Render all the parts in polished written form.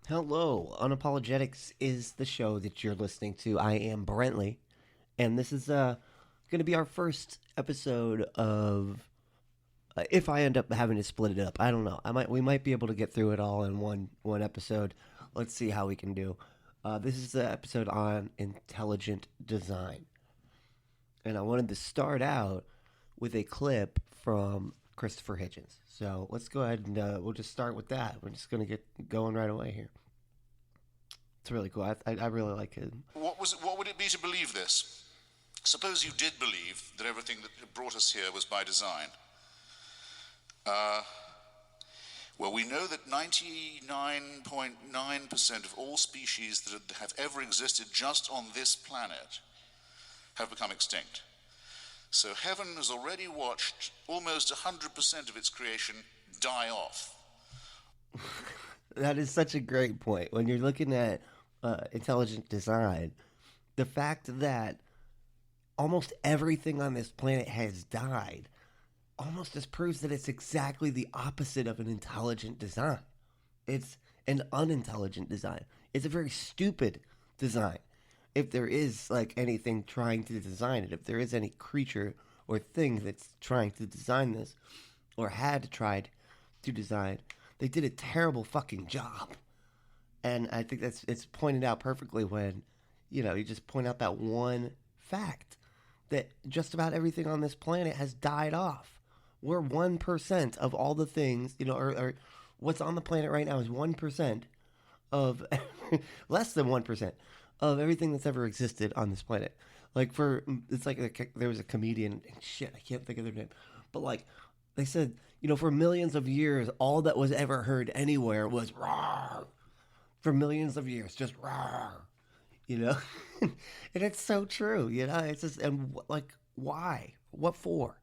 Hello, Unapologetics is the show that you're listening to. I am Brently, and this is going to be our first episode of. If I end up having to split it up, I don't know. We might be able to get through it all in one episode. Let's see how we can do. This is the episode on intelligent design, and I wanted to start out with a clip from Christopher Hitchens. So let's go ahead and we'll just start with that. We're just going to get going right away here. It's really cool. I really like it. What would it be to believe this? Suppose you did believe that everything that brought us here was by design. Well, we know that 99.9% of all species that have ever existed just on this planet have become extinct. So heaven has already watched almost 100% of its creation die off. That is such a great point. When you're looking at intelligent design, the fact that almost everything on this planet has died almost just proves that it's exactly the opposite of an intelligent design. It's an unintelligent design. It's a very stupid design. If there is like anything trying to design it, if there is any creature or thing that's trying to design this or had tried to design, they did a terrible fucking job. And I think it's pointed out perfectly when, you just point out that one fact that just about everything on this planet has died off. We're 1% of all the things, or what's on the planet right now is 1% of, less than 1% of everything that's ever existed on this planet. Like it's like there was a comedian, shit, I can't think of their name, but like they said, for millions of years, all that was ever heard anywhere was rawr. For millions of years, just rawr, and it's so true, it's just, and like, why? What for?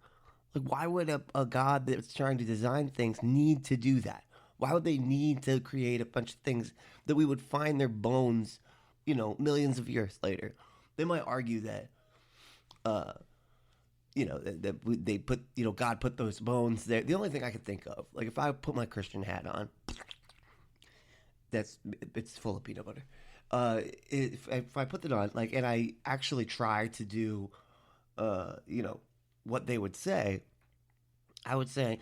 Like, why would a God that's trying to design things need to do that? Why would they need to create a bunch of things that we would find their bones, millions of years later? They might argue that, they put, God put those bones there. The only thing I could think of, like, if I put my Christian hat on, it's full of peanut butter. If I put that on, like, and I actually try to do, what they would say, I would say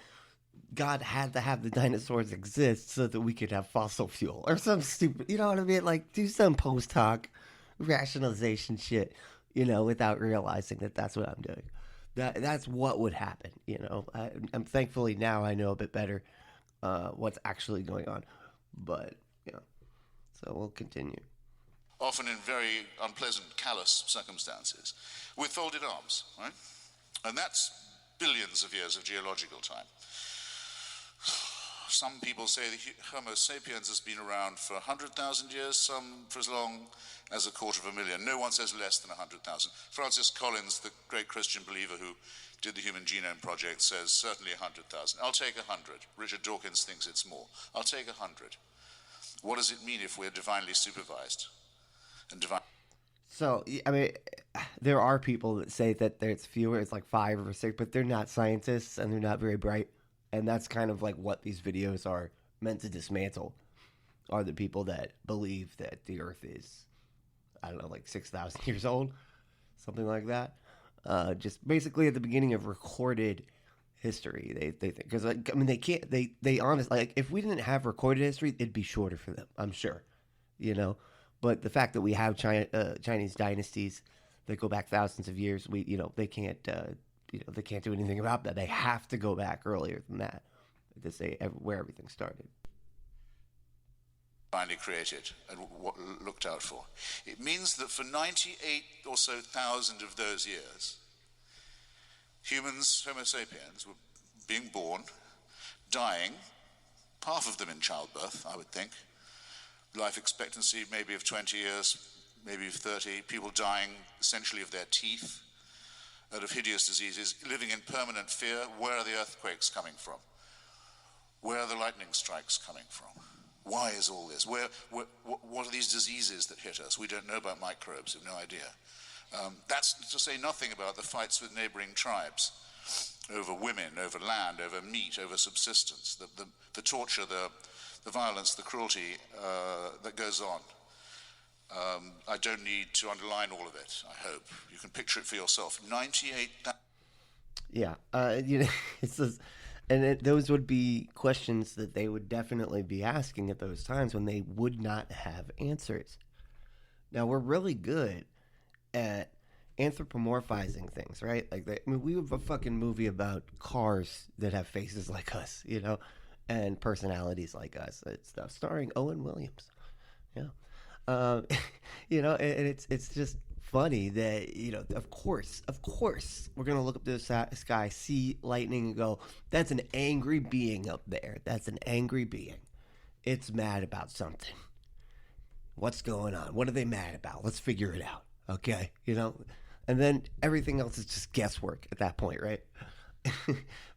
God had to have the dinosaurs exist so that we could have fossil fuel or some stupid, you know what I mean? Like, do some post hoc rationalization shit, without realizing that that's what I'm doing. That's what would happen, I'm thankfully now I know a bit better what's actually going on, but so we'll continue. Often in very unpleasant, callous circumstances, with folded arms, right? And that's billions of years of geological time. Some people say that Homo sapiens has been around for 100,000 years, some for as long as 250,000. No one says less than 100,000. Francis Collins, the great Christian believer who did the Human Genome Project, says certainly 100,000. I'll take 100. Richard Dawkins thinks it's more. I'll take 100. What does it mean if we're divinely supervised? And So, I mean, there are people that say that there's fewer, it's like 5 or 6, but they're not scientists and they're not very bright. And that's kind of like what these videos are meant to dismantle, are the people that believe that the Earth is, I don't know, like 6,000 years old, something like that. Just basically at the beginning of recorded history, they think, because like, I mean, they honestly, like, if we didn't have recorded history, it'd be shorter for them, I'm sure, But the fact that we have Chinese dynasties that go back thousands of years, they can't they can't do anything about that. They have to go back earlier than that to say where everything started. Finally created and what looked out for. It means that for 98 or so thousand of those years, humans, Homo sapiens, were being born, dying, half of them in childbirth, I would think. Life expectancy maybe of 20 years, maybe of 30, people dying essentially of their teeth and of hideous diseases, living in permanent fear. Where are the earthquakes coming from? Where are the lightning strikes coming from? Why is all this? What are these diseases that hit us? We don't know about microbes, we have no idea. That's to say nothing about the fights with neighboring tribes. over women, over land, over meat, over subsistence, the torture, the violence, the cruelty that goes on. I don't need to underline all of it, I hope. You can picture it for yourself. 98,000. Yeah, it's just, and those would be questions that they would definitely be asking at those times when they would not have answers. Now we're really good at anthropomorphizing things, right? Like, I mean, we have a fucking movie about cars that have faces like us, and personalities like us. It's stuff starring Owen Williams. Yeah, um, and it's just funny that of course, we're gonna look up to the sky, see lightning, and go, "That's an angry being up there. That's an angry being. It's mad about something. What's going on? What are they mad about? Let's figure it out." Okay, and then everything else is just guesswork at that point, right?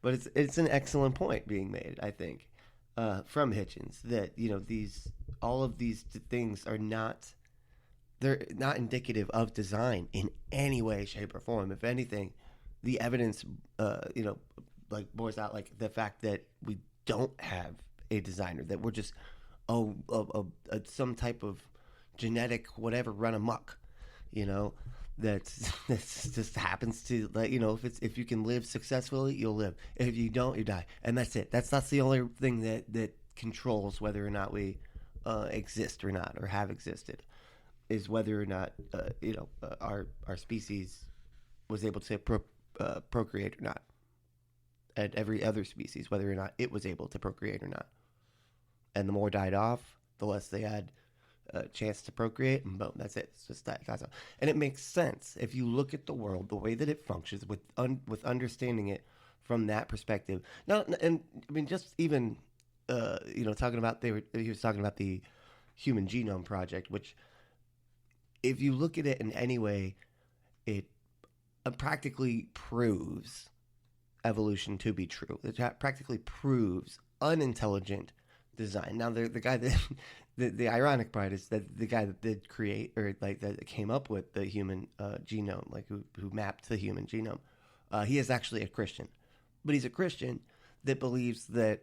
But it's an excellent point being made, I think, from Hitchens, that these all of these things are not, they're not indicative of design in any way, shape, or form. If anything, the evidence, like boils out like the fact that we don't have a designer, that we're just some type of genetic whatever run amok, you know, that's just happens to, like, if you can live successfully, you'll live. If you don't, you die, and that's it. That's the only thing that controls whether or not we exist or not, or have existed, is whether or not our species was able to procreate or not, and every other species whether or not it was able to procreate or not. And the more died off, the less they had a chance to procreate, and boom, that's it. It's just that kind of, and it makes sense if you look at the world, the way that it functions, with understanding it from that perspective. Now, and I mean, just even talking about, he was talking about the Human Genome Project, which, if you look at it in any way, it practically proves evolution to be true. It practically proves unintelligent design. Now, the guy that the ironic part is that the guy that did create, or like that came up with the human genome, like who mapped the human genome, he is actually a Christian, but he's a Christian that believes that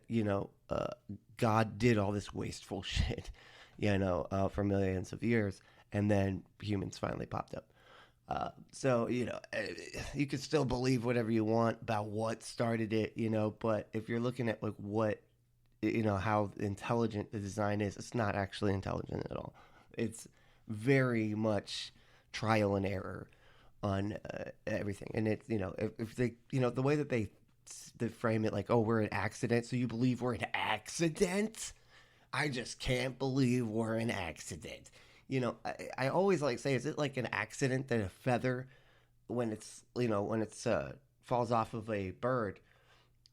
God did all this wasteful shit, for millions of years, and then humans finally popped up. So you can still believe whatever you want about what started it, but if you're looking at like what, how intelligent the design is, it's not actually intelligent at all. It's very much trial and error on everything. And it's, if they, the way that they frame it, like, oh, we're an accident, so you believe we're an accident? I just can't believe we're an accident. I always like say, is it like an accident that a feather, when it's falls off of a bird,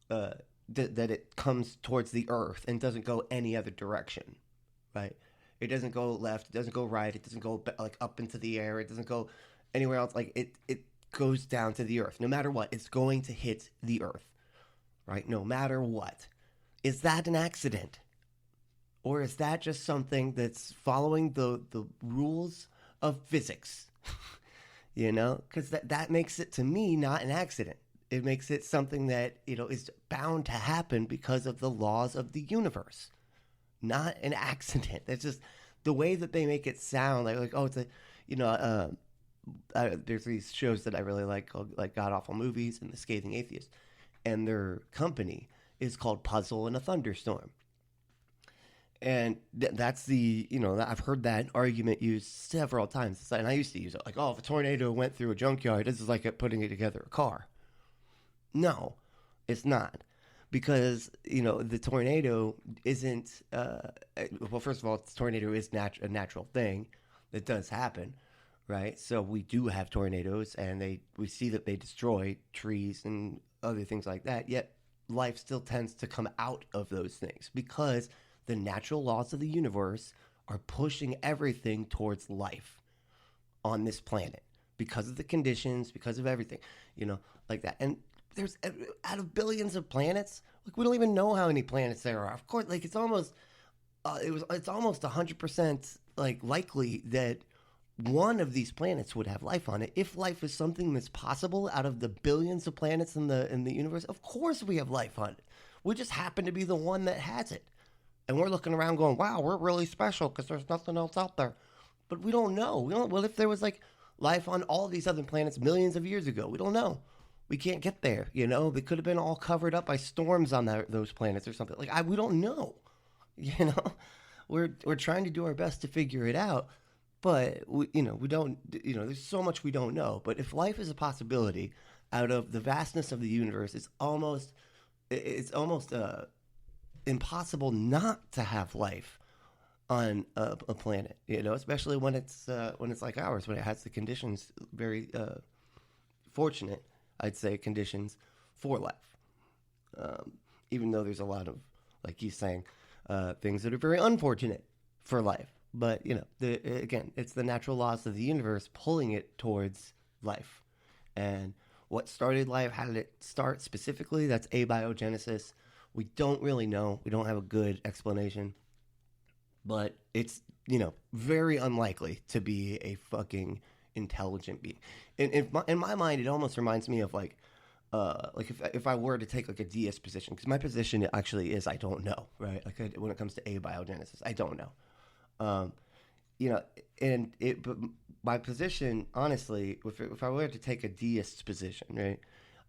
that it comes towards the earth and doesn't go any other direction, right? It doesn't go left, it doesn't go right, it doesn't go like up into the air, it doesn't go anywhere else. Like it goes down to the earth. No matter what, it's going to hit the earth, right? No matter what. Is that an accident? Or is that just something that's following the rules of physics? Because that makes it, to me, not an accident. It makes it something that, is bound to happen because of the laws of the universe, not an accident. It's just the way that they make it sound like oh, it's a, there's these shows that I really like called like God Awful Movies and The Scathing Atheist, and their company is called Puzzle in a Thunderstorm. And that's the, I've heard that argument used several times. And I used to use it like, oh, if a tornado went through a junkyard, this is like putting it together a car. No, it's not. Because, the tornado isn't, well, first of all, the tornado is a natural thing that does happen, right? So we do have tornadoes, and we see that they destroy trees and other things like that. Yet life still tends to come out of those things because the natural laws of the universe are pushing everything towards life on this planet because of the conditions, because of everything, like that. And there's, out of billions of planets, like, we don't even know how many planets there are. Of course, like, it's almost 100% like likely that one of these planets would have life on it. If life is something that's possible out of the billions of planets in the universe, of course we have life on it. We just happen to be the one that has it. And we're looking around going, wow, we're really special because there's nothing else out there. But we don't know. We don't. Well, if there was like life on all these other planets millions of years ago, we don't know. We can't get there. You know, they could have been all covered up by storms on those planets or something. We don't know. You know, we're trying to do our best to figure it out, but we don't. There's so much we don't know. But if life is a possibility, out of the vastness of the universe, it's almost impossible not to have life on a planet, especially when it's like ours, when it has the conditions, very fortunate, I'd say, conditions for life. Even though there's a lot of, like you saying, things that are very unfortunate for life. But again, it's the natural laws of the universe pulling it towards life. And what started life? How did it start specifically? That's abiogenesis. We don't really know. We don't have a good explanation. But it's, very unlikely to be a fucking intelligent being. In my mind, it almost reminds me of like if I were to take like a deist position, because my position actually is I don't know, right? Like when it comes to abiogenesis, I don't know. Um, but my position, honestly, if I were to take a deist position, right,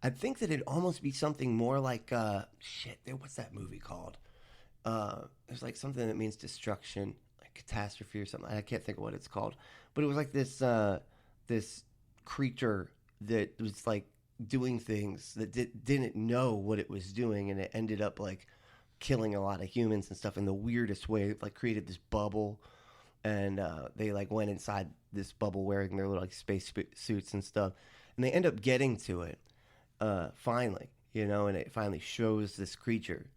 I think that it'd almost be something more like what's that movie called? There's like something that means destruction, like catastrophe or something. I can't think of what it's called, but it was like this creature that was like doing things that didn't know what it was doing, and it ended up like killing a lot of humans and stuff in the weirdest way. It, like, created this bubble, and they like went inside this bubble wearing their little like space suits and stuff, and they end up getting to it finally, and it finally shows this creature.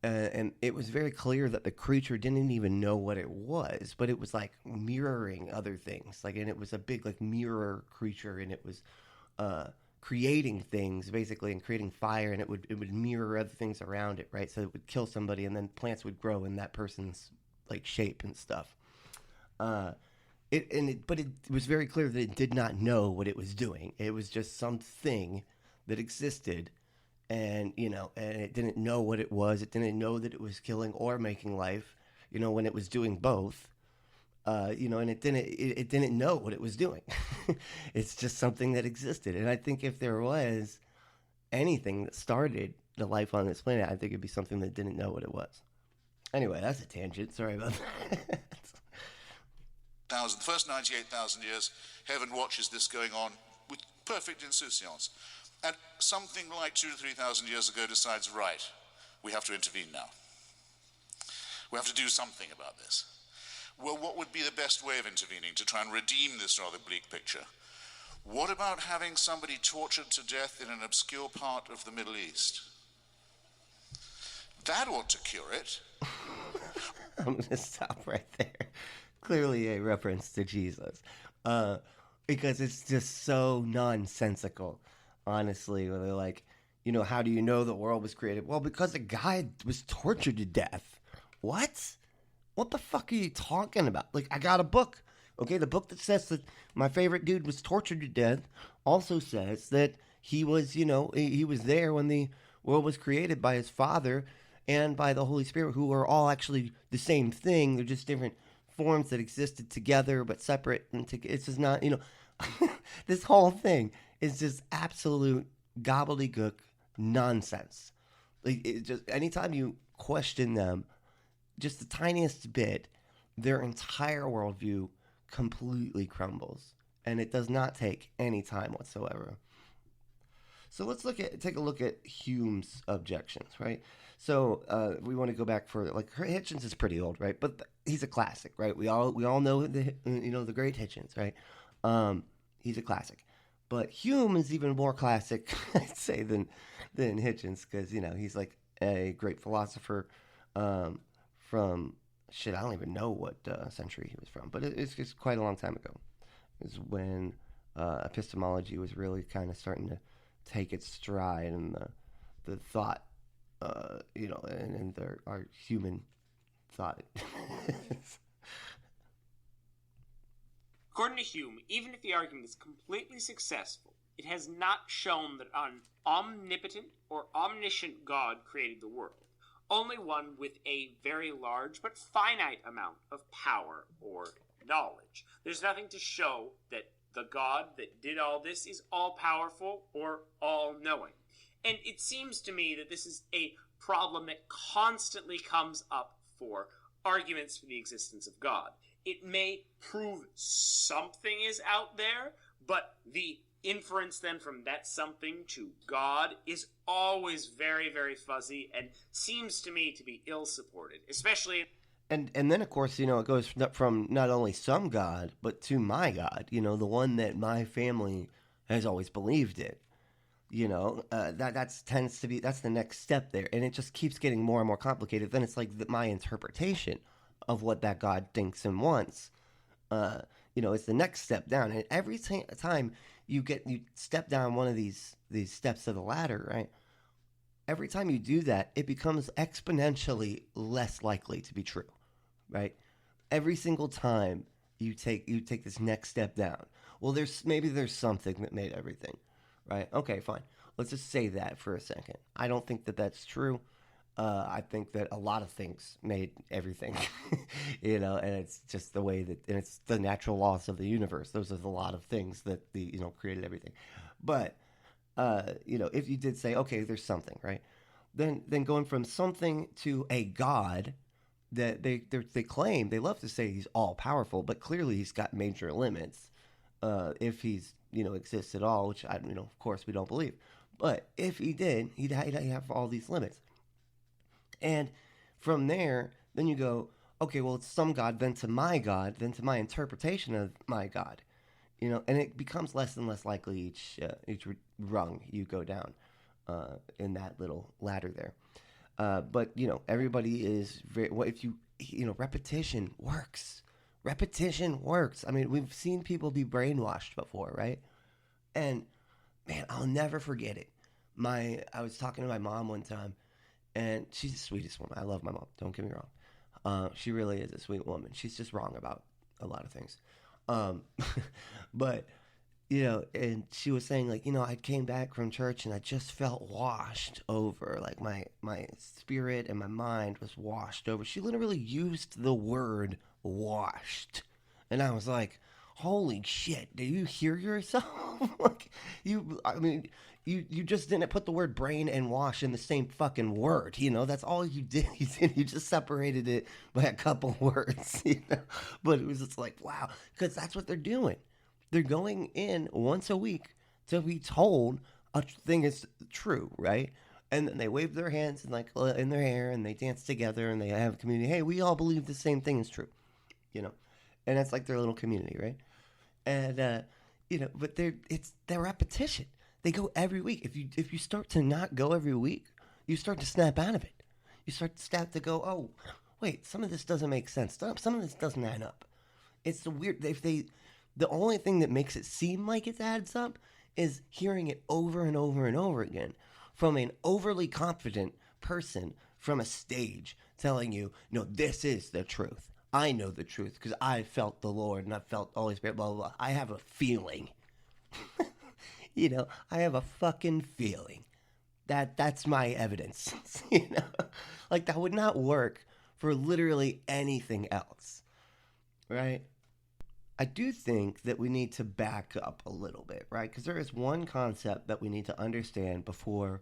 And it was very clear that the creature didn't even know what it was, but it was like mirroring other things. Like, and it was a big like mirror creature, and it was creating things basically, and creating fire, and it would mirror other things around it, right? So it would kill somebody, and then plants would grow in that person's like shape and stuff. But it was very clear that it did not know what it was doing. It was just something that existed, and and it didn't know what it was. It didn't know that it was killing or making life, when it was doing both. And it didn't know what it was doing. It's just something that existed. And I think if there was anything that started the life on this planet, I think it'd be something that didn't know what it was. Anyway, that's a tangent. Sorry about that. The first 98,000 years, heaven watches this going on with perfect insouciance. And something like 2,000 to 3,000 years ago decides, right, we have to intervene now. We have to do something about this. Well, what would be the best way of intervening to try and redeem this rather bleak picture? What about having somebody tortured to death in an obscure part of the Middle East? That ought to cure it. I'm going to stop right there. Clearly a reference to Jesus. Because it's just so nonsensical, honestly. Where they're like, how do you know the world was created? Well, because a guy was tortured to death. What? What the fuck are you talking about? Like, I got a book. Okay, the book that says that my favorite dude was tortured to death also says that he was, he was there when the world was created by his Father and by the Holy Spirit, who are all actually the same thing. They're just different forms that existed together but separate. And it's just not, this whole thing is just absolute gobbledygook nonsense. Like, it just, anytime you question them just the tiniest bit, their entire worldview completely crumbles, and it does not take any time whatsoever. So let's take a look at Hume's objections, right? So we want to go back further. Like, Hitchens is pretty old, right? But he's a classic, right? We all know the great Hitchens, right? He's a classic. But Hume is even more classic, I'd say, than Hitchens, because he's like a great philosopher from I don't even know what century he was from, but it's just quite a long time ago. Is when epistemology was really kind of starting to take its stride, and the thought, and our human thought. According to Hume, even if the argument is completely successful, it has not shown that an omnipotent or omniscient God created the world, only one with a very large but finite amount of power or knowledge. There's nothing to show that the God that did all this is all-powerful or all-knowing. And it seems to me that this is a problem that constantly comes up for arguments for the existence of God. It may prove something is out there, but the inference then from that something to God is always very, very fuzzy and seems to me to be ill-supported, especially... And then, of course, it goes from not only some God, but to my God, the one that my family has always believed in. That tends to be, that's the next step there. And it just keeps getting more and more complicated. Then it's like my interpretation of what that God thinks and wants. It's the next step down. And every time you step down one of these steps of the ladder, right? Every time you do that, it becomes exponentially less likely to be true, right? Every single time you take this next step down. Well, there's something that made everything, right? Okay, fine. Let's just say that for a second. I don't think that that's true. I think that a lot of things made everything, and it's just the way that, and it's the natural laws of the universe. Those are the lot of things that created everything. But, if you did say, okay, there's something, right? Then going from something to a God that they claim, they love to say he's all powerful, but clearly he's got major limits. If he's, exists at all, which of course we don't believe. But if he did, he'd have all these limits. And from there, then you go, okay, well, it's some God, then to my God, then to my interpretation of my God, and it becomes less and less likely each rung you go down in that little ladder there. But everybody is very. Well, if repetition works. Repetition works. I mean, we've seen people be brainwashed before, right? And man, I'll never forget it. I was talking to my mom one time. And she's the sweetest woman. I love my mom. Don't get me wrong. She really is a sweet woman. She's just wrong about a lot of things. But, and she was saying, like, I came back from church and I just felt washed over. Like, my spirit and my mind was washed over. She literally used the word washed. And I was like, holy shit, do you hear yourself? Like, you just didn't put the word brain and wash in the same fucking word, that's all you did. You just separated it by a couple words, but it was just like, wow, because that's what they're doing. They're going in once a week to be told a thing is true, right? And then they wave their hands and like in their hair and they dance together and they have a community. Hey, we all believe the same thing is true, and that's like their little community, right? And but it's their repetition. They go every week. If you start to not go every week, you start to snap out of it. You start to go, oh, wait, some of this doesn't make sense. Some of this doesn't add up. It's the weird. The only thing that makes it seem like it adds up is hearing it over and over and over again from an overly confident person from a stage telling you, no, this is the truth. I know the truth because I felt the Lord and I felt the Holy Spirit, blah, blah, blah. I have a feeling. I have a fucking feeling that's my evidence. Like that would not work for literally anything else, right? I do think that we need to back up a little bit, right? Because there is one concept that we need to understand before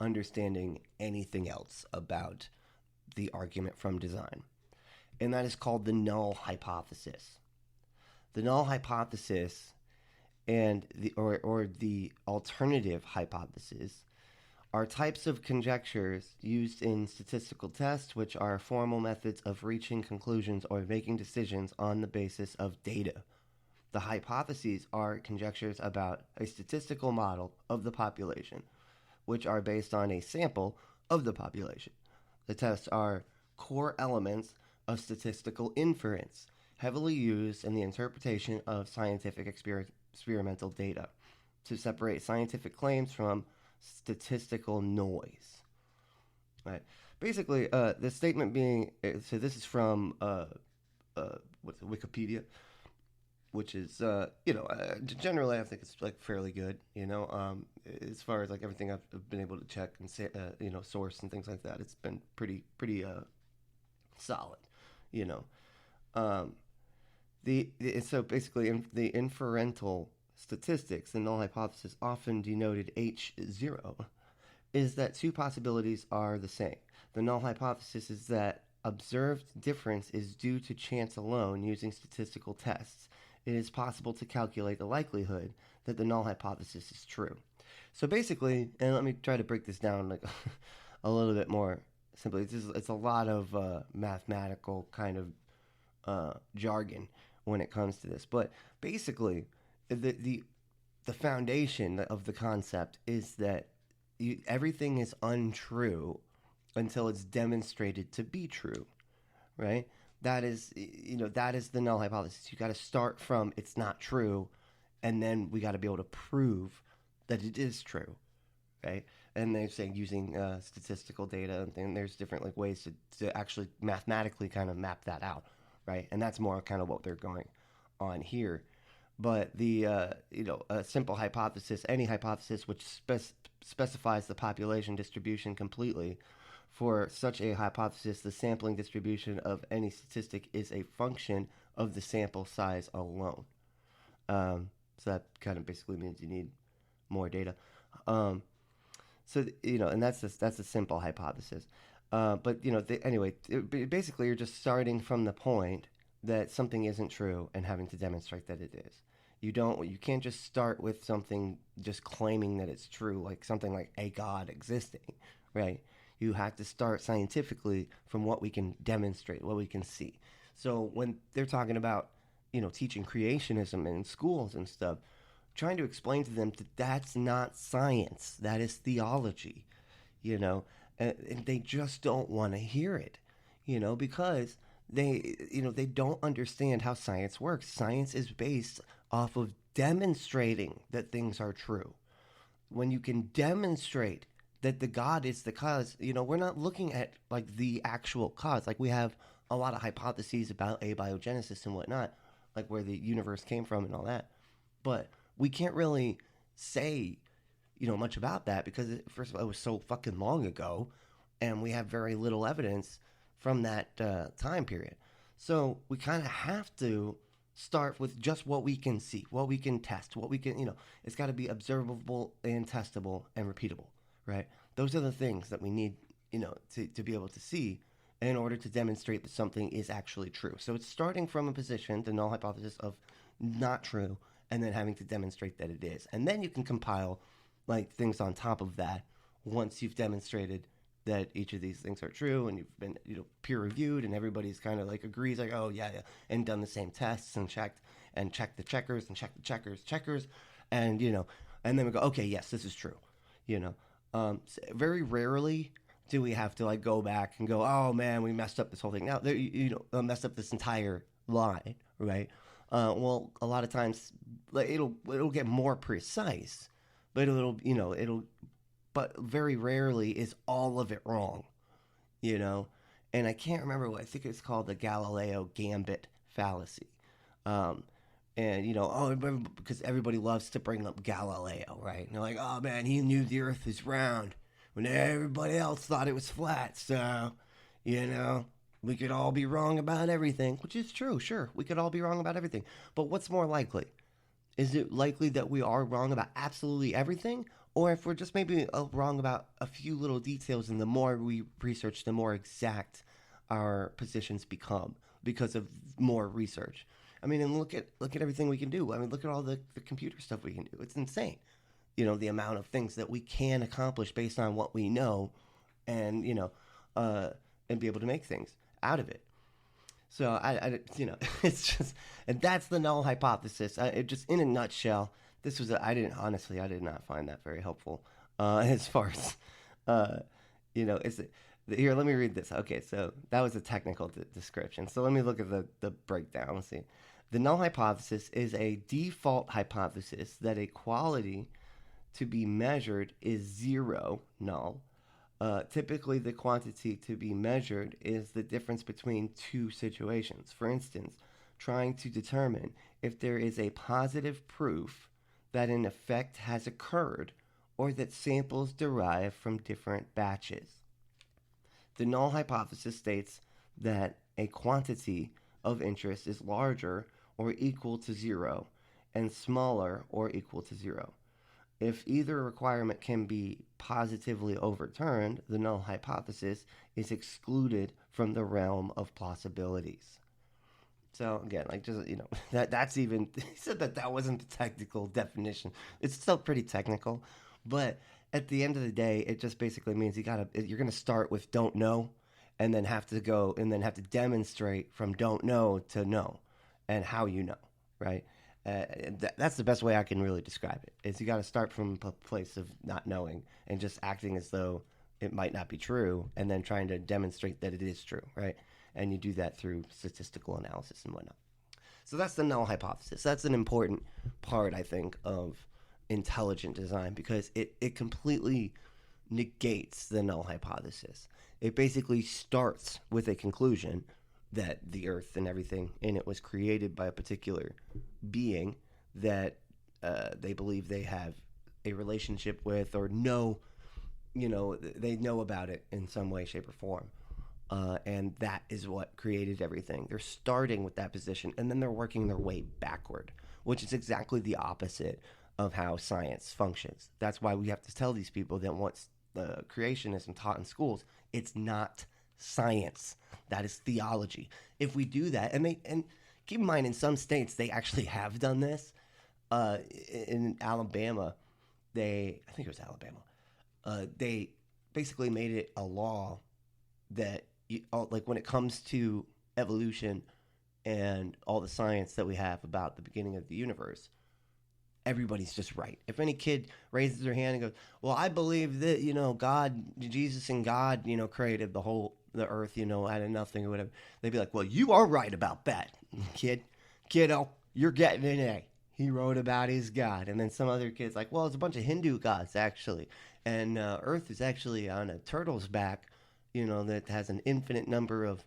understanding anything else about the argument from design, and that is called the null hypothesis. The null hypothesis and the alternative hypothesis are types of conjectures used in statistical tests, which are formal methods of reaching conclusions or making decisions on the basis of data. The hypotheses are conjectures about a statistical model of the population, which are based on a sample of the population. The tests are core elements of statistical inference, heavily used in the interpretation of scientific experimental data to separate scientific claims from statistical noise. Right. Basically, the statement being, so this is from Wikipedia. which is generally I think it's like fairly good. As far as like everything I've been able to check and say, source and things like that, it's been pretty solid. You know, um, so basically the inferential statistics, the null hypothesis, often denoted H0, is that two possibilities are the same. The null hypothesis is that observed difference is due to chance alone using statistical tests. It is possible to calculate the likelihood that the null hypothesis is true. So basically, and let me try to break this down like a little bit more simply. It's a lot of mathematical kind of jargon when it comes to this, but basically, the foundation of the concept is that everything is untrue until it's demonstrated to be true, right? That is the null hypothesis. You got to start from it's not true, and then we got to be able to prove that it is true, right? And they're saying using statistical data and there's different like ways to actually mathematically kind of map that out, right? And that's more kind of what they're going on here. But a simple hypothesis, any hypothesis which specifies the population distribution completely, for such a hypothesis, the sampling distribution of any statistic is a function of the sample size alone. So that kind of basically means you need more data. And that's a simple hypothesis. But anyway, basically you're just starting from the point that something isn't true and having to demonstrate that it is. You can't just start with something just claiming that it's true, like something like a God existing, right? You have to start scientifically from what we can demonstrate, what we can see. So when they're talking about, teaching creationism in schools and stuff, trying to explain to them that that's not science, that is theology, and they just don't want to hear it, because they don't understand how science works. Science is based off of demonstrating that things are true. When you can demonstrate that the God is the cause, we're not looking at like the actual cause. Like we have a lot of hypotheses about abiogenesis and whatnot, like where the universe came from and all that. But we can't really say, much about that because first of all, it was so fucking long ago and we have very little evidence from that time period. So we kind of have to start with just what we can see, what we can test, what we can, it's got to be observable and testable and repeatable, right? Those are the things that we need, to be able to see in order to demonstrate that something is actually true. So it's starting from a position, the null hypothesis of not true, and then having to demonstrate that it is. And then you can compile like things on top of that once you've demonstrated that each of these things are true and you've been peer reviewed and everybody's kind of like agrees like, oh yeah, and done the same tests and checked the checkers and checked the checkers and and then we go, okay, yes, this is true. Very rarely do we have to like go back and go, oh man, we messed up this whole thing. Now messed up this entire line, right? Well, a lot of times like it'll get more precise, but but very rarely is all of it wrong, And I can't remember what I think it's called, the Galileo gambit fallacy. Because everybody loves to bring up Galileo, right? And they're like, oh man, he knew the Earth is round when everybody else thought it was flat. So, we could all be wrong about everything, which is true. Sure, we could all be wrong about everything. But what's more likely? Is it likely that we are wrong about absolutely everything? Or if we're just maybe wrong about a few little details, and the more we research, the more exact our positions become because of more research. I mean, and look at everything we can do. I mean, look at all the computer stuff we can do. It's insane, the amount of things that we can accomplish based on what we know, and and be able to make things out of it. So it's just, and that's the null hypothesis. It just in a nutshell. This was I did not find that very helpful as far as it's here. Let me read this. Okay, so that was a technical description. So let me look at the breakdown. Let's see. The null hypothesis is a default hypothesis that a quality to be measured is zero, null. Typically, the quantity to be measured is the difference between two situations. For instance, trying to determine if there is a positive proof that an effect has occurred or that samples derive from different batches. The null hypothesis states that a quantity of interest is larger or equal to zero and smaller or equal to zero. If either requirement can be positively overturned, the null hypothesis is excluded from the realm of possibilities. So again, like just that's even he said that wasn't the technical definition. It's still pretty technical, but at the end of the day, it just basically means you're gonna start with don't know, and then have to demonstrate from don't know to know, and how you know, right? That's the best way I can really describe it. Is you got to start from a place of not knowing and just acting as though it might not be true, and then trying to demonstrate that it is true, right? And you do that through statistical analysis and whatnot. So that's the null hypothesis. That's an important part, I think, of intelligent design because it completely negates the null hypothesis. It basically starts with a conclusion that the earth and everything in it was created by a particular being that they believe they have a relationship with or know, they know about it in some way, shape, or form. And that is what created everything. They're starting with that position, and then they're working their way backward, which is exactly the opposite of how science functions. That's why we have to tell these people that once the creationism taught in schools, it's not science. That is theology. If we do that, and keep in mind, in some states they actually have done this. In Alabama, I think it was Alabama. They basically made it a law that like when it comes to evolution and all the science that we have about the beginning of the universe, everybody's just right. If any kid raises their hand and goes, "Well, I believe that God, Jesus, and God, created the earth, out of nothing or whatever," they'd be like, "Well, you are right about that, kiddo. You're getting an A. He wrote about his God." And then some other kid's like, "Well, it's a bunch of Hindu gods actually, and Earth is actually on a turtle's back, that has an infinite number of,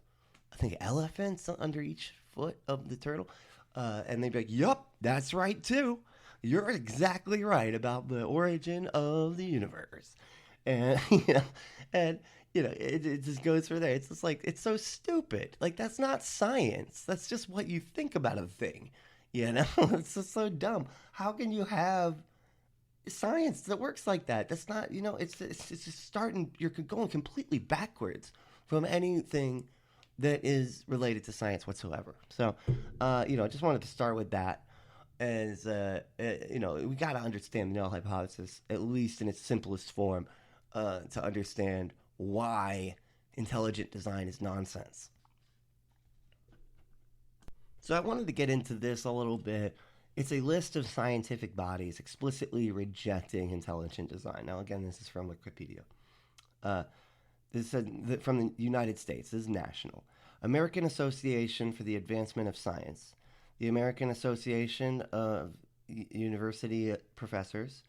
I think, elephants under each foot of the turtle." And they'd be like, "Yup, that's right too. You're exactly right about the origin of the universe." And it just goes from there. It's just like, it's so stupid. Like, that's not science. That's just what you think about a thing. It's just so dumb. How can you have science that works like that? That's not, it's just starting, you're going completely backwards from anything that is related to science whatsoever. So, I just wanted to start with that. As we got to understand the null hypothesis, at least in its simplest form, to understand why intelligent design is nonsense. So I wanted to get into this a little bit. It's a list of scientific bodies explicitly rejecting intelligent design. Now, again, this is from Wikipedia. This is from the United States. This is national. American Association for the Advancement of Science, the American Association of University Professors,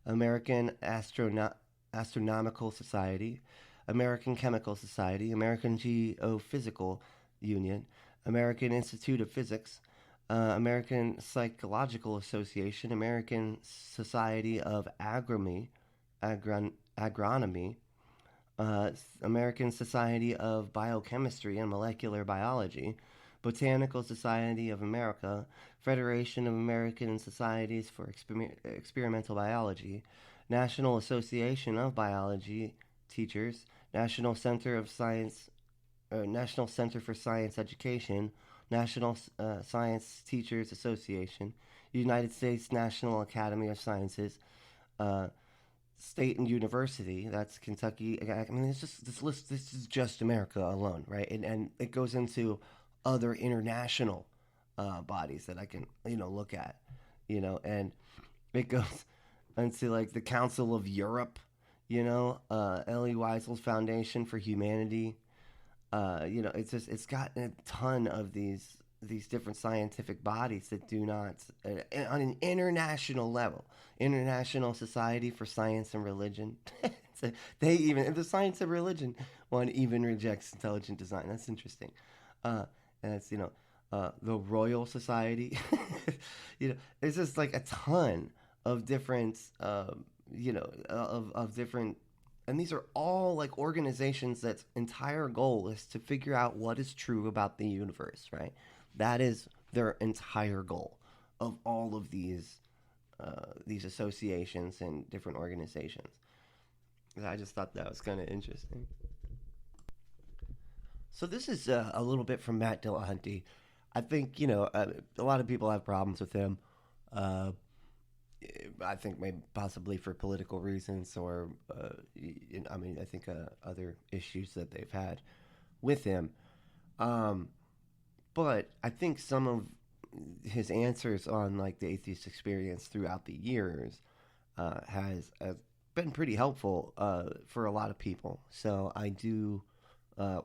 American Astronomical Society, American Chemical Society, American Geophysical Union, American Institute of Physics, American Psychological Association, American Society of Agronomy, American Society of Biochemistry and Molecular Biology, Botanical Society of America, Federation of American Societies for Experimental Biology, National Association of Biology Teachers, National Center for Science Education, National Science Teachers Association, United States National Academy of Sciences, State and University, that's Kentucky. I mean, it's just this list. This is just America alone, right? And it goes into other international bodies that I can look at, and it goes into like the Council of Europe, Elie Wiesel's Foundation for Humanity. It's got a ton of these different scientific bodies that do not, on an international level, International Society for Science and Religion. The Science and Religion one even rejects intelligent design. That's interesting. And it's the Royal Society. There's just like a ton of different, of different, and these are all like organizations that's entire goal is to figure out what is true about the universe, right? That is their entire goal of all of these associations and different organizations. I just thought that was kind of interesting. So this is a little bit from Matt Dillahunty. I think a lot of people have problems with him. Uh, I think maybe possibly for political reasons, or I think other issues that they've had with him. Um, but I think some of his answers on like the atheist experience throughout the years has been pretty helpful for a lot of people. So I do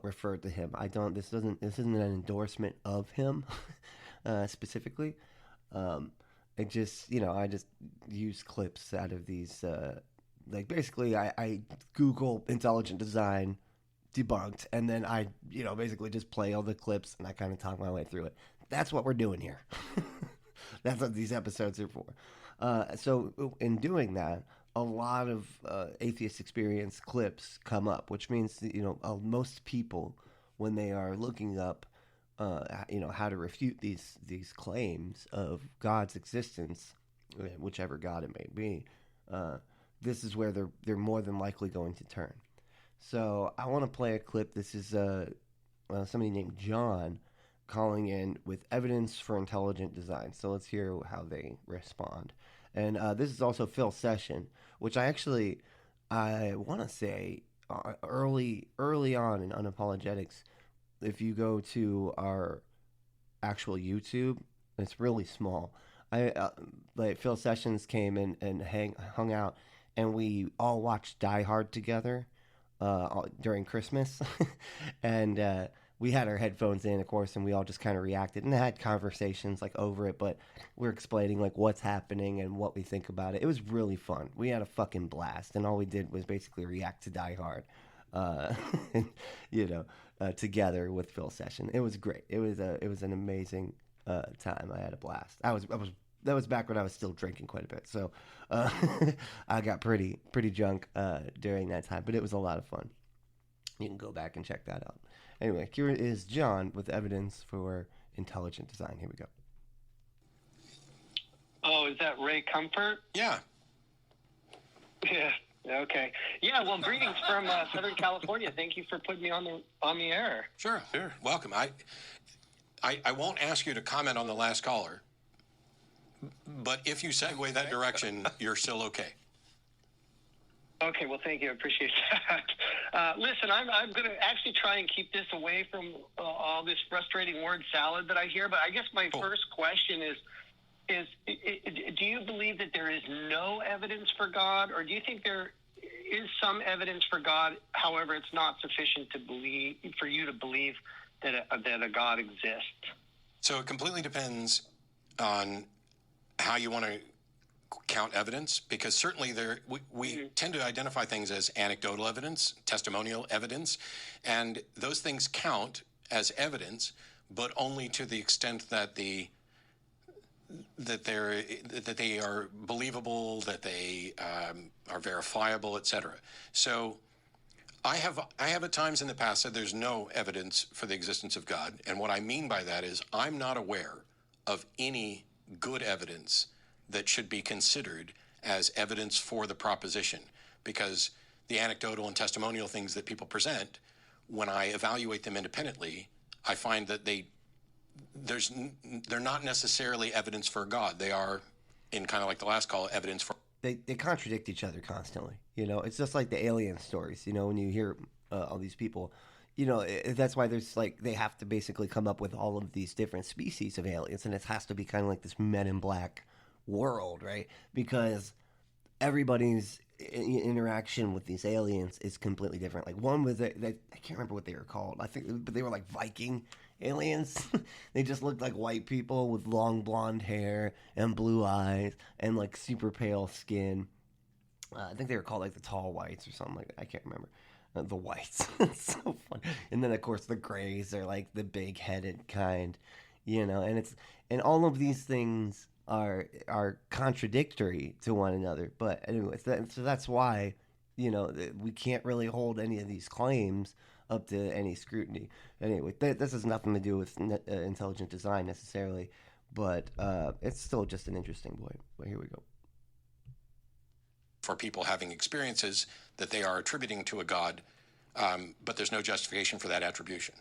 refer to him. I don't. This isn't an endorsement of him specifically. It just I just use clips out of these. Like basically, I Google intelligent design debunked, and then I basically just play all the clips and I kind of talk my way through it. That's what we're doing here. That's what these episodes are for. So in doing that, a lot of atheist experience clips come up, which means most people, when they are looking up how to refute these claims of God's existence, whichever God it may be, this is where they're more than likely going to turn. So I want to play a clip. This is somebody named John calling in with evidence for intelligent design. So let's hear how they respond. And this is also Phil Session, which I want to say early on in Unapologetics, if you go to our actual YouTube, it's really small. Like Phil Sessions came in and hung out, and we all watched Die Hard together during Christmas, and we had our headphones in, of course, and we all just kind of reacted and had conversations like over it, but we're explaining like what's happening and what we think about it. It was really fun. We had a fucking blast, and all we did was basically react to Die Hard, together with Phil Session. It was great. It was an amazing time. I had a blast. That was back when I was still drinking quite a bit, so I got pretty drunk during that time, but it was a lot of fun. You can go back and check that out. Anyway, here is John with evidence for intelligent design. Here we go. Oh, is that Ray Comfort? Yeah. Yeah. Okay. Yeah. Well, greetings from Southern California. Thank you for putting me on the air. Sure. Welcome. I won't ask you to comment on the last caller, but if you segue that direction, you're still okay. Okay, well, thank you. I appreciate that. Listen, I'm going to actually try and keep this away from all this frustrating word salad that I hear. But I guess my first question is do you believe that there is no evidence for God, or do you think there is some evidence for God? However, it's not sufficient for you to believe that a God exists. So it completely depends on how you want to count evidence, because certainly we tend to identify things as anecdotal evidence, testimonial evidence, and those things count as evidence, but only to the extent that they are believable, that they are verifiable, etc. So I have at times in the past said there's no evidence for the existence of God, and what I mean by that is I'm not aware of any good evidence that should be considered as evidence for the proposition, because the anecdotal and testimonial things that people present, when I evaluate them independently, I find that they're not necessarily evidence for God. They are, in kind of like the last call, evidence for... They contradict each other constantly. It's just like the alien stories, when you hear all these people, that's why there's like, they have to basically come up with all of these different species of aliens, and it has to be kind of like this Men in Black world, right? Because everybody's interaction with these aliens is completely different. Like one was I can't remember what they were called. I think, but they were like Viking aliens. They just looked like white people with long blonde hair and blue eyes and like super pale skin. I think they were called like the tall whites or something like that. I can't remember. The whites. It's so fun. And then of course the grays are like the big headed kind. and all of these things are contradictory to one another. But anyway, so that's why we can't really hold any of these claims up to any scrutiny. Anyway, this has nothing to do with intelligent design necessarily, but it's still just an interesting point. But here we go. For people having experiences that they are attributing to a god, but there's no justification for that attribution.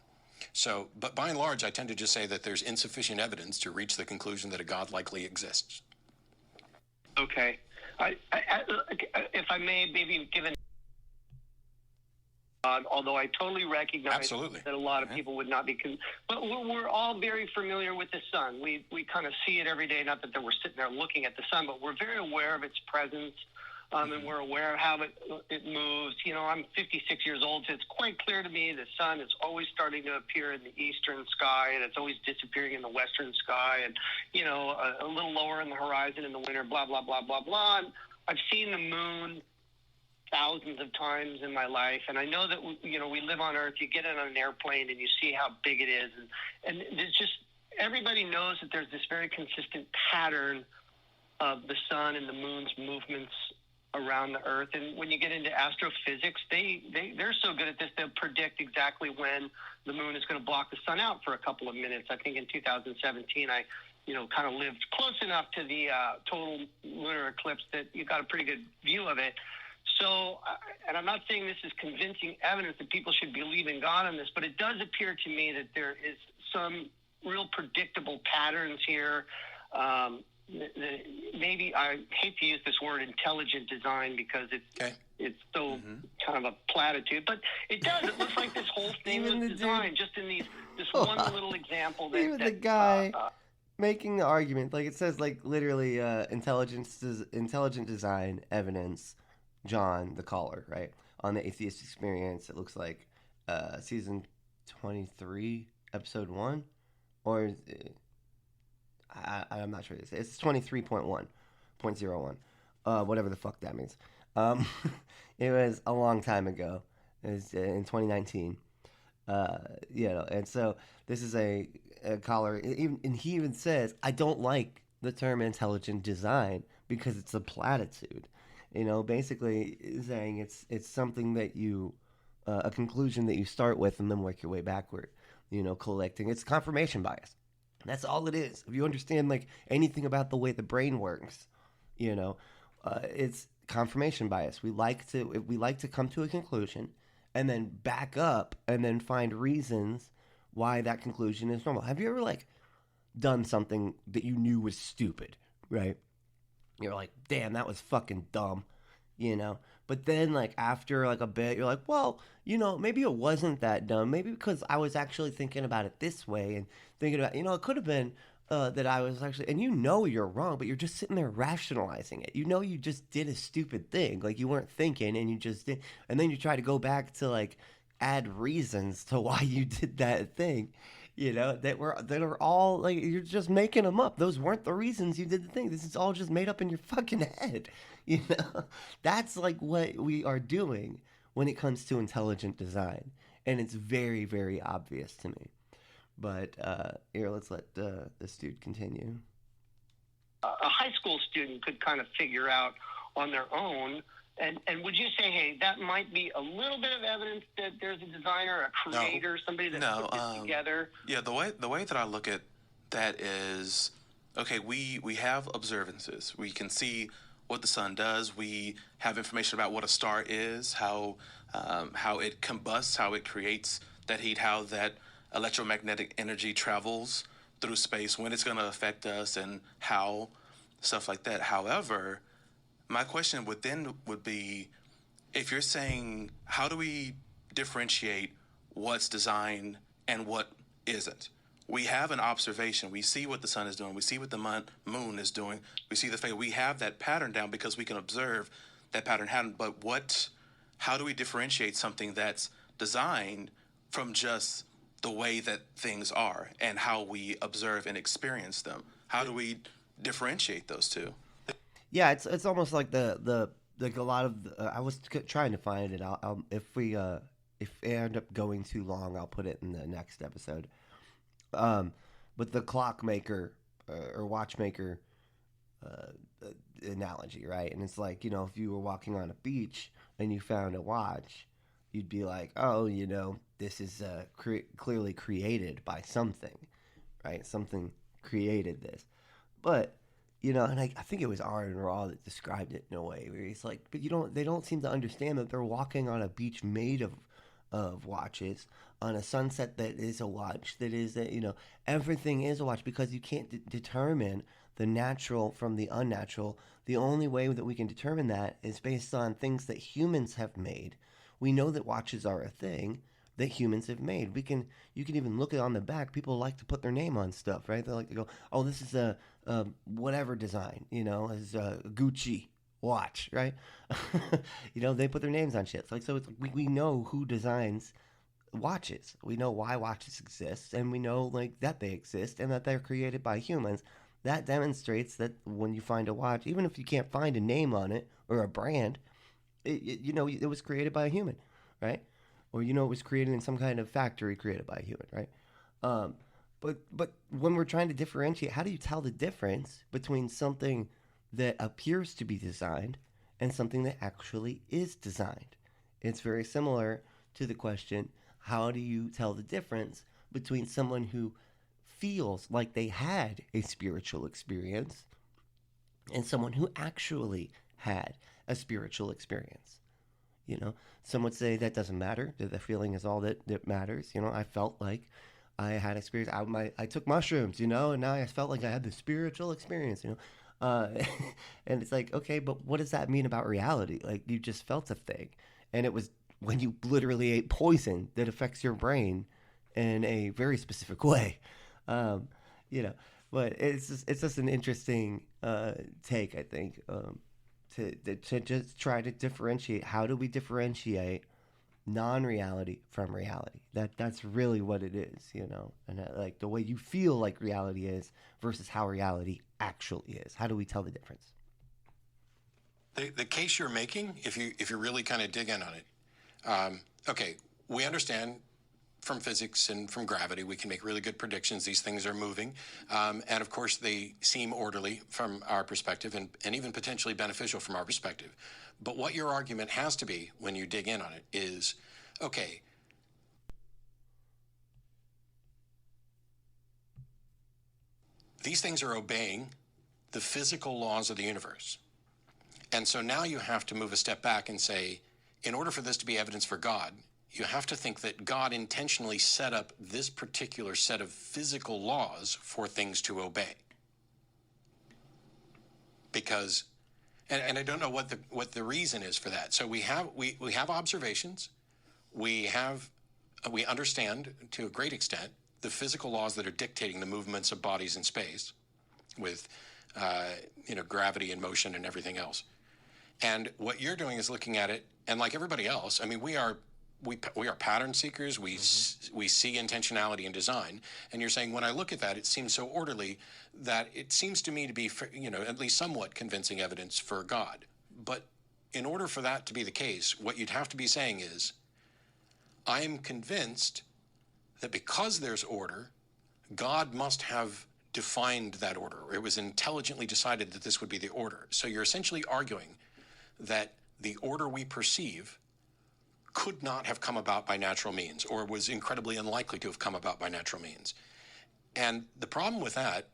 So, but by and large, I tend to just say that there's insufficient evidence to reach the conclusion that a god likely exists. Okay. If I may, maybe given, although I totally recognize Absolutely. that a lot of people would not be, but we're all very familiar with the sun. We kind of see it every day. Not that we're sitting there looking at the sun, but we're very aware of its presence. And we're aware of how it moves. I'm 56 years old, so it's quite clear to me the sun is always starting to appear in the eastern sky, and it's always disappearing in the western sky, and, a little lower in the horizon in the winter, blah, blah, blah, blah, blah. And I've seen the moon thousands of times in my life, and I know that, we live on Earth. You get in on an airplane, and you see how big it is. And it's just, everybody knows that there's this very consistent pattern of the sun and the moon's movements around the Earth. And when you get into astrophysics, they're so good at this, they'll predict exactly when the moon is going to block the sun out for a couple of minutes. I think in 2017, I kind of lived close enough to the total lunar eclipse that you got a pretty good view of it. So, and I'm not saying this is convincing evidence that people should believe in God on this, but it does appear to me that there is some real predictable patterns here. Maybe I hate to use this word intelligent design because it's so kind of a platitude, but it does. It looks like this whole thing was designed just in this one little example. Even the guy making the argument, like it says, like literally intelligent design evidence. John, the caller, right, on the Atheist Experience. It looks like season 23, episode 1, or I'm not sure. It's 23.1.01, whatever the fuck that means. It was a long time ago. It was in 2019. And so this is a caller, and he even says, I don't like the term intelligent design because it's a platitude. Basically saying it's something that you, a conclusion that you start with and then work your way backward. Collecting. It's confirmation bias. That's all it is. If you understand like anything about the way the brain works, it's confirmation bias. We like to come to a conclusion and then back up and then find reasons why that conclusion is normal. Have you ever like done something that you knew was stupid, right? You're like, damn, that was fucking dumb, But then, like, after, like, a bit, you're like, well, maybe it wasn't that dumb. Maybe because I was actually thinking about it this way and thinking about, it could have been that I was actually, and you're wrong, but you're just sitting there rationalizing it. You just did a stupid thing. Like, you weren't thinking and you just did. And then you try to go back to, like, add reasons to why you did that thing. That are all like you're just making them up. Those weren't the reasons you did the thing. This is all just made up in your fucking head. That's like what we are doing when it comes to intelligent design, and it's very, very obvious to me. But here, let's let this dude continue. A high school student could kind of figure out on their own. And would you say, hey, that might be a little bit of evidence that there's a designer, a creator, somebody that put this together? Yeah, the way that I look at that is, okay, we have observances. We can see what the sun does. We have information about what a star is, how it combusts, how it creates that heat, how that electromagnetic energy travels through space, when it's going to affect us, and how, stuff like that. However, my question would be, if you're saying, how do we differentiate what's design and what isn't? We have an observation. We see what the sun is doing. We see what the moon is doing. We see the phase. We have that pattern down because we can observe that pattern happen. But how do we differentiate something that's designed from just the way that things are and how we observe and experience them? How do we differentiate those two? Yeah, it's almost like the like a lot of I was trying to find it. I'll if it end up going too long, I'll put it in the next episode. but the clockmaker or watchmaker analogy, right? And it's like, if you were walking on a beach and you found a watch, you'd be like, oh, this is clearly created by something, right? Something created this. But, and I think it was Aaron Raw that described it in a way where he's like, but they don't seem to understand that they're walking on a beach made of watches, on a sunset that is a watch, that is, everything is a watch, because you can't determine the natural from the unnatural. The only way that we can determine that is based on things that humans have made. We know that watches are a thing that humans have made. You can even look at on the back. People like to put their name on stuff, right? They like to go, oh, this is a whatever design, is a Gucci watch, right? They put their names on shit. So we know who designs watches. We know why watches exist, and we know that they exist and that they're created by humans. That demonstrates that when you find a watch, even if you can't find a name on it or a brand, it was created by a human, right? Or it was created in some kind of factory created by a human, right? But when we're trying to differentiate, how do you tell the difference between something that appears to be designed and something that actually is designed? It's very similar to the question, how do you tell the difference between someone who feels like they had a spiritual experience and someone who actually had a spiritual experience? Some would say that doesn't matter, that the feeling is all that matters. I felt like I had experience. I took mushrooms, and now I felt like I had the spiritual experience, and it's like, okay, but what does that mean about reality? Like, you just felt a thing, and it was when you literally ate poison that affects your brain in a very specific way. But it's just an interesting take, I think, to just try to differentiate. How do we differentiate non-reality from reality? That's really what it is, and like the way you feel like reality is versus how reality actually is. How do we tell the difference? The case you're making, if you really kind of dig in on it, okay, we understand from physics and from gravity, we can make really good predictions. These things are moving. And of course, they seem orderly from our perspective and even potentially beneficial from our perspective. But what your argument has to be when you dig in on it is, okay, these things are obeying the physical laws of the universe. And so now you have to move a step back and say, in order for this to be evidence for God, you have to think that God intentionally set up this particular set of physical laws for things to obey. Because, and I don't know what the reason is for that. So we have observations, we understand to a great extent the physical laws that are dictating the movements of bodies in space, with gravity and motion and everything else. And what you're doing is looking at it, and like everybody else, I mean, we are pattern seekers. We see intentionality in design, and you're saying, when I look at that, it seems so orderly that it seems to me to be, at least somewhat convincing evidence for God. But in order for that to be the case, what you'd have to be saying is, I am convinced that because there's order, God must have defined that order. It was intelligently decided that this would be the order. So you're essentially arguing that the order we perceive could not have come about by natural means, or was incredibly unlikely to have come about by natural means. And the problem with that,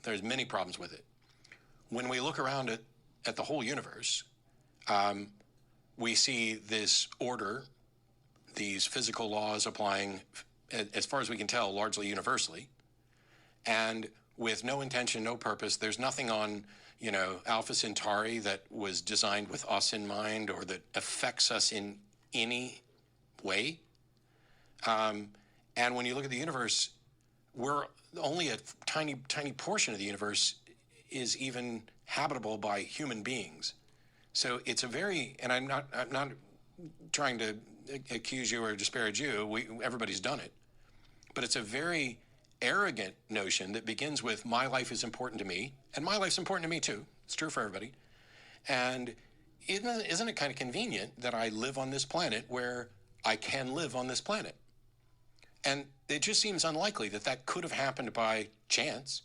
there's many problems with it. When we look around at the whole universe, we see this order, these physical laws applying, as far as we can tell, largely universally, and with no intention, no purpose. There's nothing on Alpha Centauri that was designed with us in mind or that affects us in any way. And when you look at the universe, we're only a tiny, tiny portion of the universe is even habitable by human beings. So it's a very, and I'm not trying to accuse you or disparage you. Everybody's done it. But it's a very arrogant notion that begins with, my life is important to me, and my life's important to me too. It's true for everybody. And isn't it kind of convenient that I live on this planet where I can live on this planet? And it just seems unlikely that that could have happened by chance.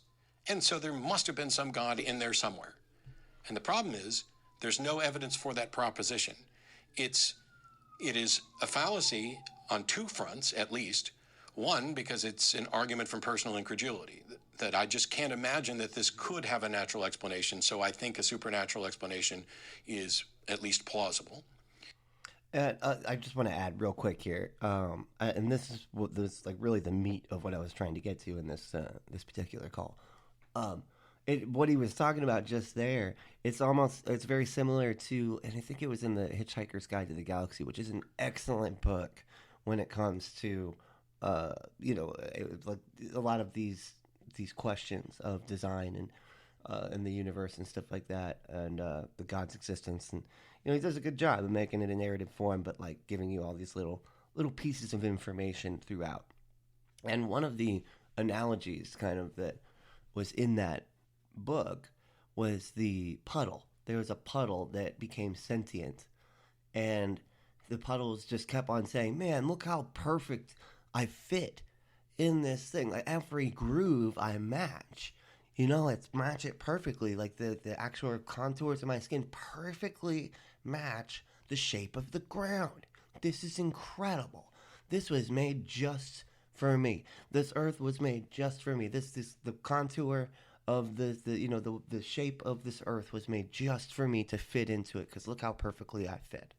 And so there must have been some God in there somewhere. And the problem is, there's no evidence for that proposition. It is a fallacy on two fronts, at least. One, because it's an argument from personal incredulity, that I just can't imagine that this could have a natural explanation. So I think a supernatural explanation is at least plausible. I just want to add real quick here, and this is like really the meat of what I was trying to get to in this particular call. What he was talking about just there, it's very similar to, and I think it was in the Hitchhiker's Guide to the Galaxy, which is an excellent book when it comes to, like a lot of these questions of design and the universe and stuff like that, and the God's existence, and he does a good job of making it a narrative form, but like giving you all these little pieces of information throughout. And one of the analogies, kind of, that was in that book was the puddle. There was a puddle that became sentient, and the puddles just kept on saying, "Man, look how perfect I fit in this thing. Like every groove I match." It's match it perfectly. Like the actual contours of my skin perfectly match the shape of the ground. This is incredible. This was made just for me. This earth was made just for me. The contour of the shape of this earth was made just for me to fit into it, because look how perfectly I fit.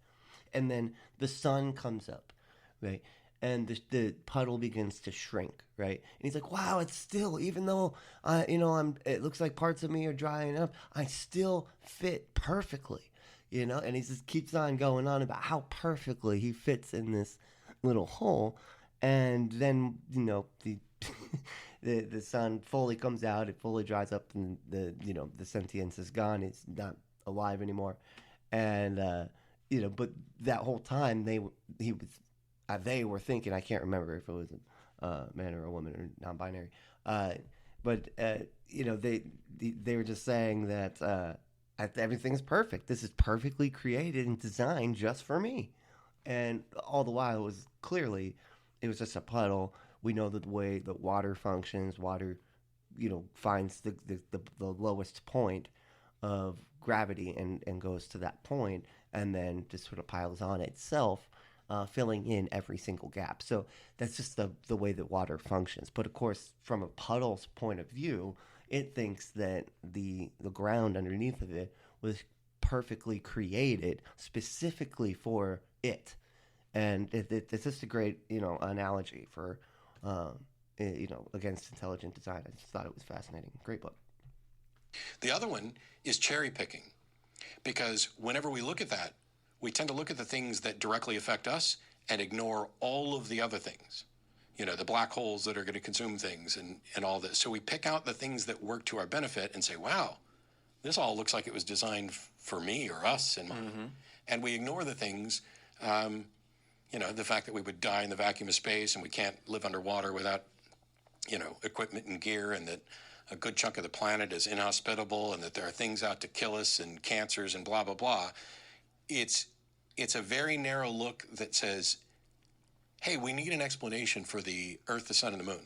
And then the sun comes up, right? And the puddle begins to shrink, right? And he's like, "Wow, it's still, even though it looks like parts of me are drying up, I still fit perfectly." And he just keeps on going on about how perfectly he fits in this little hole. And then the sun fully comes out, it fully dries up, and the sentience is gone. It's not alive anymore. And but that whole time they were thinking, I can't remember if it was a man or a woman or non-binary, but they were just saying that everything's perfect. This is perfectly created and designed just for me. And all the while, it was just a puddle. We know that the way that water functions, water, finds the lowest point of gravity and goes to that point, and then just sort of piles on itself, filling in every single gap. So that's just the way that water functions. But of course, from a puddle's point of view, it thinks that the ground underneath of it was perfectly created specifically for it. And it's just a great, analogy for, against intelligent design. I just thought it was fascinating. Great book. The other one is cherry picking, because whenever we look at that, we tend to look at the things that directly affect us and ignore all of the other things. The black holes that are going to consume things and all this. So we pick out the things that work to our benefit and say, wow, this all looks like it was designed for me or us and mine. Mm-hmm. And we ignore the things, the fact that we would die in the vacuum of space and we can't live underwater without, equipment and gear, and that a good chunk of the planet is inhospitable, and that there are things out to kill us and cancers and blah, blah, blah. It's a very narrow look that says, hey, we need an explanation for the Earth, the sun, and the moon,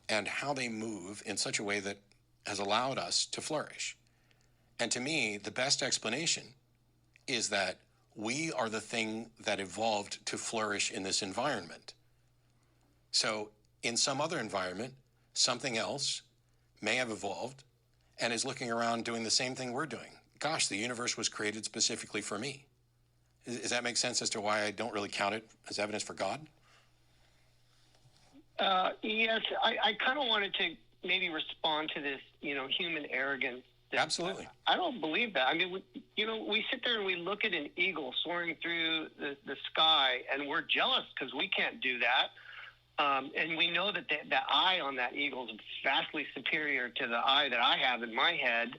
and how they move in such a way that has allowed us to flourish. And to me, the best explanation is that we are the thing that evolved to flourish in this environment. So in some other environment, something else may have evolved and is looking around doing the same thing we're doing. Gosh, the universe was created specifically for me. Does that make sense as to why I don't really count it as evidence for God? Yes, I kind of wanted to maybe respond to this, human arrogance. Absolutely. I don't believe that. I mean, we sit there and we look at an eagle soaring through the sky, and we're jealous because we can't do that. And we know that the eye on that eagle is vastly superior to the eye that I have in my head.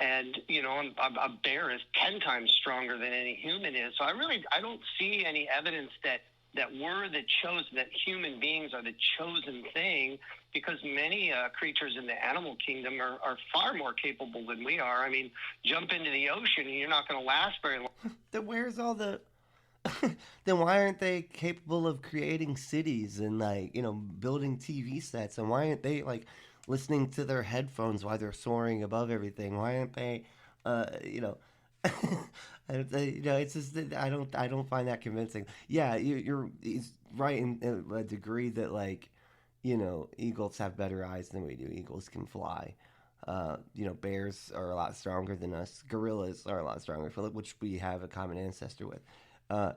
And, a bear is 10 times stronger than any human is. So I don't see any evidence that we're the chosen, that human beings are the chosen thing, because many creatures in the animal kingdom are far more capable than we are. I mean, jump into the ocean and you're not going to last very long. Then where's all the then why aren't they capable of creating cities and like building TV sets? And why aren't they like listening to their headphones while they're soaring above everything? Why aren't they, you know? It's just that I don't find that convincing. Yeah, you're it's right in a degree that like eagles have better eyes than we do. Eagles can fly. Bears are a lot stronger than us. Gorillas are a lot stronger, which we have a common ancestor with. Uh,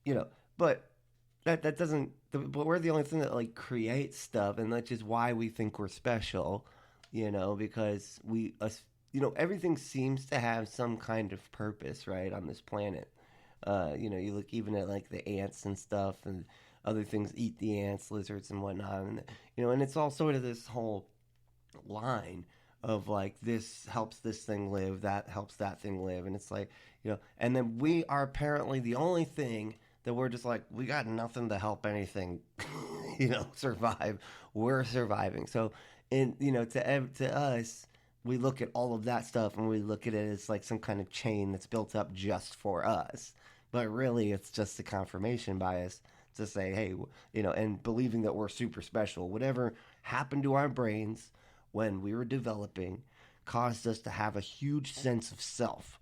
you know, but that doesn't. But we're the only thing that like creates stuff, and that's just why we think we're special. Because everything seems to have some kind of purpose, right, on this planet. You look even at like the ants and stuff, and other things eat the ants, lizards and whatnot, and it's all sort of this whole line of like this helps this thing live, that helps that thing live, and it's like and then we are apparently the only thing that we're just like we got nothing to help anything, survive. We're surviving, so to us. We look at all of that stuff and we look at it as like some kind of chain that's built up just for us. But really, it's just a confirmation bias to say, hey, and believing that we're super special. Whatever happened to our brains when we were developing caused us to have a huge sense of self,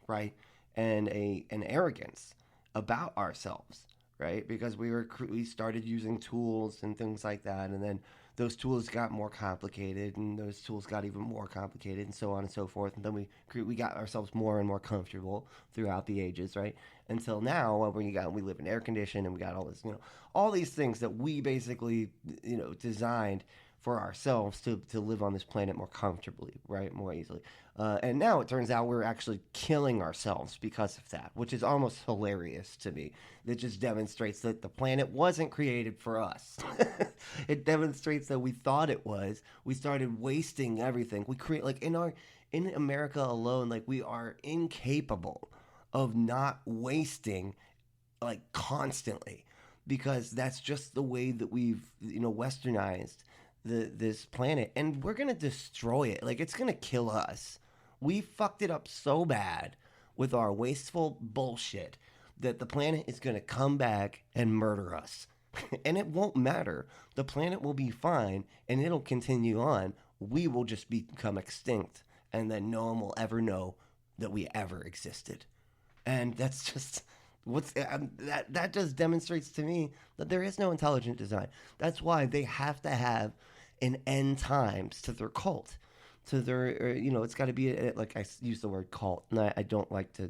right? And an arrogance about ourselves, right? Because we started using tools and things like that, and then those tools got more complicated, and those tools got even more complicated, and so on and so forth. And then we got ourselves more and more comfortable throughout the ages, right? Until now, we live in air condition, and we got all this, all these things that we basically, designed for ourselves to live on this planet more comfortably, right, more easily. And now it turns out we're actually killing ourselves because of that, which is almost hilarious to me. It just demonstrates that the planet wasn't created for us. It demonstrates that we thought it was. We started wasting everything. We create like in America alone, like we are incapable of not wasting like constantly, because that's just the way that we've westernized this planet, and we're gonna destroy it. Like it's gonna kill us. We fucked it up so bad with our wasteful bullshit that the planet is gonna come back and murder us. And it won't matter. The planet will be fine and it'll continue on. We will just become extinct, and then no one will ever know that we ever existed. And that's just that just demonstrates to me that there is no intelligent design. That's why they have to have an end times to their cult, to their it's got to be like I use the word cult, and I don't like to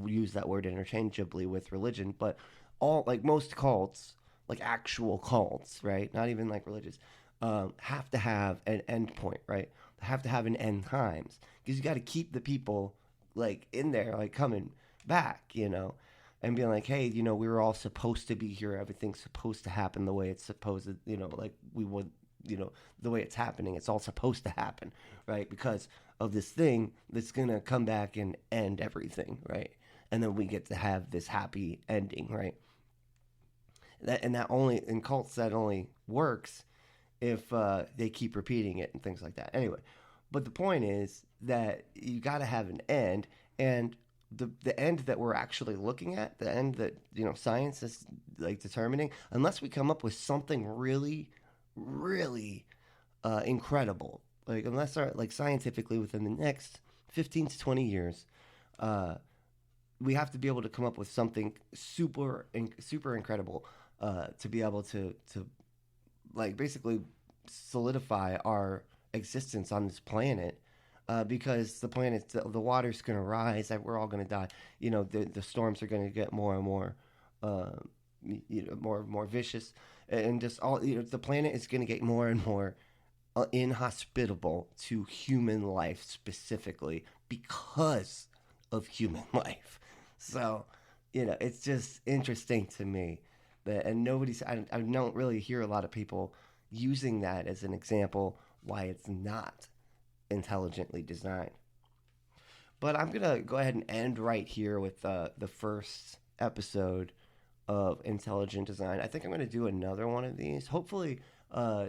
use that word interchangeably with religion, but all like most cults, like actual cults, right? Not even like religious, have to have an end point, right? Have to have an end times, because you got to keep the people like in there, like coming back, and being like, hey, we were all supposed to be here. Everything's supposed to happen the way it's supposed to, like we would, the way it's happening. It's all supposed to happen, right? Because of this thing that's going to come back and end everything, right? And then we get to have this happy ending, right? That only, in cults, that only works if they keep repeating it and things like that. Anyway, but the point is that you got to have an end, and the end that we're actually looking at, the end that science is like determining, unless we come up with something really, really incredible, like unless like scientifically within the next 15 to 20 years, we have to be able to come up with something super incredible to be able to like basically solidify our existence on this planet. Because the planet, the water's going to rise, and we're all going to die. The storms are going to get more and more, more vicious, and just all. The planet is going to get more and more inhospitable to human life, specifically because of human life. So, it's just interesting to me that, and I don't really hear a lot of people using that as an example why it's not intelligently designed. But I'm gonna go ahead and end right here with the first episode of Intelligent Design. I think I'm gonna do another one of these. Hopefully,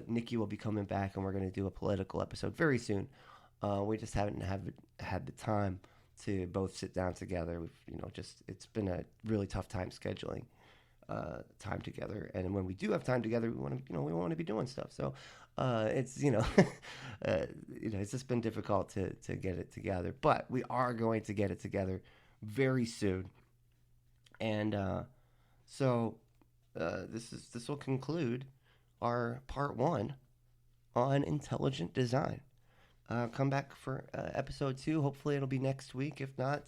Nikki will be coming back, and we're gonna do a political episode very soon. We just haven't had the time to both sit down together. It's been a really tough time scheduling time together, and when we do have time together, we want to be doing stuff. So it's it's just been difficult to get it together, but we are going to get it together very soon. And so this will conclude our part 1 on intelligent design. Come back for episode 2. Hopefully it'll be next week. If not,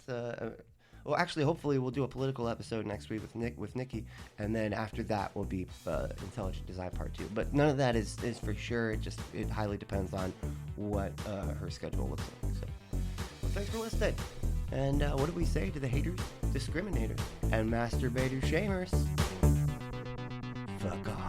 hopefully we'll do a political episode next week with Nikki, and then after that will be intelligent design part 2. But none of that is for sure. It highly depends on what her schedule looks like. So, well, thanks for listening. And what do we say to the haters, discriminators, and masturbator shamers? Fuck off.